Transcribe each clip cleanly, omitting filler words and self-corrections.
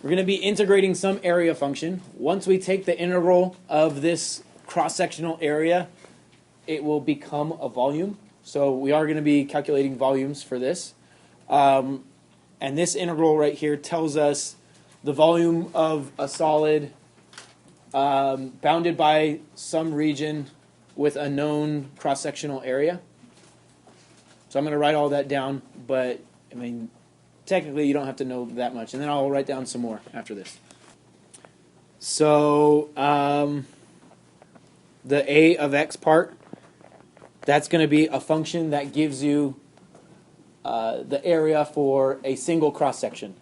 We're going to be integrating some area function. Once we take the integral of this cross-sectional area, it will become a volume. So we are going to be calculating volumes for this. And this integral right here tells us the volume of a solid bounded by some region with a known cross-sectional area. So I'm going to write all that down, but I mean, technically you don't have to know that much. And then I'll write down some more after this. So the a of x part, that's going to be a function that gives you the area for a single cross-section.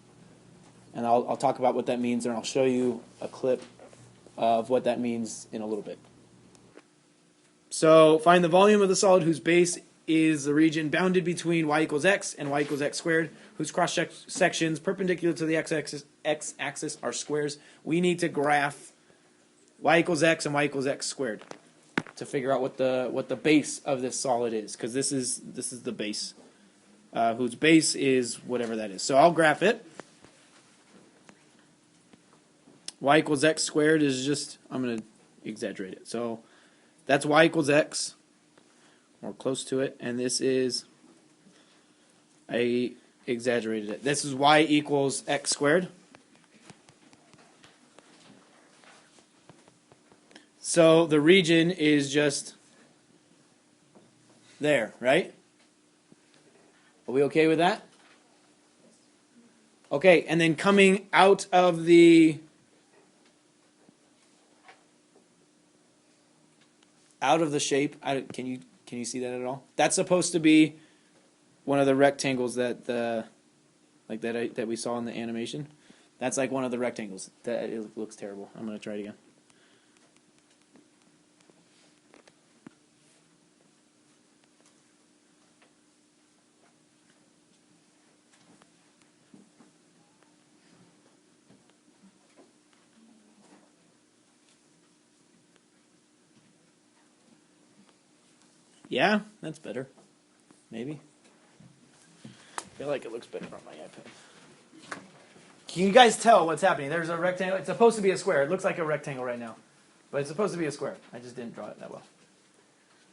And I'll talk about what that means, and I'll show you a clip of what that means in a little bit. So find the volume of the solid whose base is the region bounded between y equals x and y equals x squared, whose cross-sections perpendicular to the x-axis are squares. We need to graph y equals x and y equals x squared to figure out what the base of this solid is, because this is the base, whose base is whatever that is. So I'll graph it. Y equals x squared is just, I'm going to exaggerate it. So that's y equals x, or close to it, and this is, I exaggerated it. This is y equals x squared. So the region is just there, right? Are we okay with that? Okay, and then coming out of the shape, can you see that at all? That's supposed to be one of the rectangles that we saw in the animation. That's like one of the rectangles. That it looks terrible. I'm going to try it again. Yeah, that's better. Maybe. I feel like it looks better on my iPad. Can you guys tell what's happening? There's a rectangle. It's supposed to be a square. It looks like a rectangle right now. But it's supposed to be a square. I just didn't draw it that well.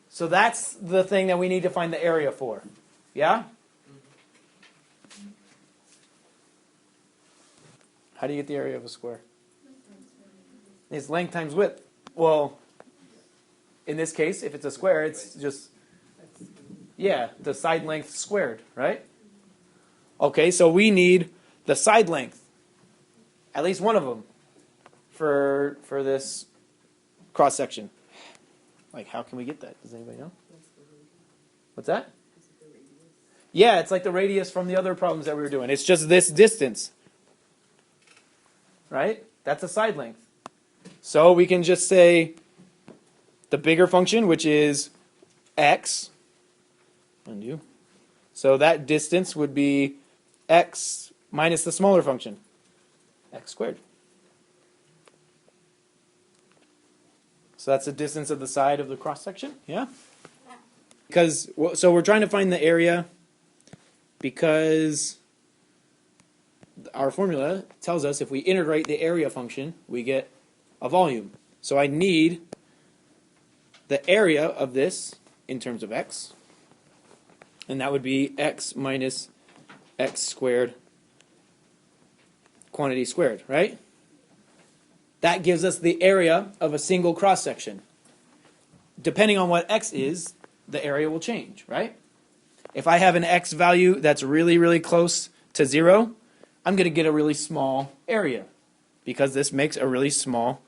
So that's the thing that we need to find the area for. Yeah? How do you get the area of a square? It's length times width. Well, in this case, if it's a square, it's just, yeah, the side length squared, right? Okay, so we need the side length, at least one of them, for this cross section. Like, how can we get that? Does anybody know? What's that? Yeah, it's like the radius from the other problems that we were doing. It's just this distance, right? That's a side length. So we can just say the bigger function, which is x, undo. So that distance would be x minus the smaller function, x squared. So that's the distance of the side of the cross section, yeah? So we're trying to find the area because our formula tells us if we integrate the area function, we get a volume. So I need the area of this in terms of x, and that would be x minus x squared quantity squared, right? That gives us the area of a single cross section. Depending on what x is, the area will change, right? If I have an x value that's really, really close to 0, I'm going to get a really small area because this makes a really small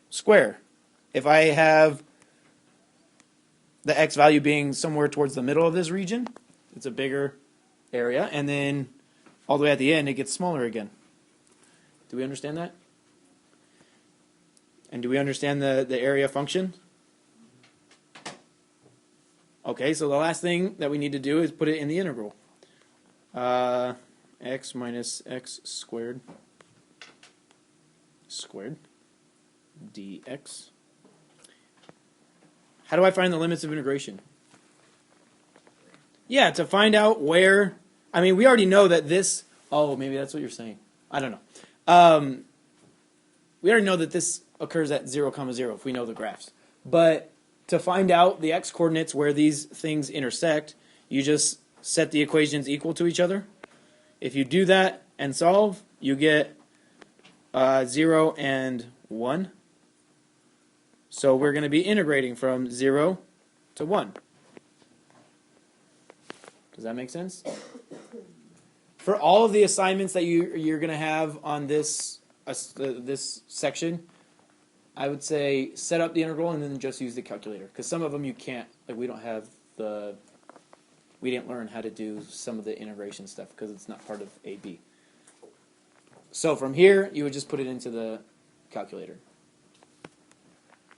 square. If I have the x value being somewhere towards the middle of this region, it's a bigger area, and then all the way at the end it gets smaller again. Do we understand that? And do we understand the area function? Okay, so the last thing that we need to do is put it in the integral. X minus x squared dx. How do I find the limits of integration? Yeah, to find out where, I mean, we already know that this, oh, maybe that's what you're saying. I don't know. We already know that this occurs at 0, 0 if we know the graphs. But to find out the x-coordinates where these things intersect, you just set the equations equal to each other. If you do that and solve, you get 0 and 1. So we're going to be integrating from 0 to 1. Does that make sense? For all of the assignments that you're going to have on this section, I would say set up the integral and then just use the calculator. Because some of them you can't, like we didn't learn how to do some of the integration stuff because it's not part of AB. So from here, you would just put it into the calculator.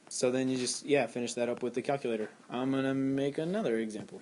So then you just, finish that up with the calculator. I'm going to make another example.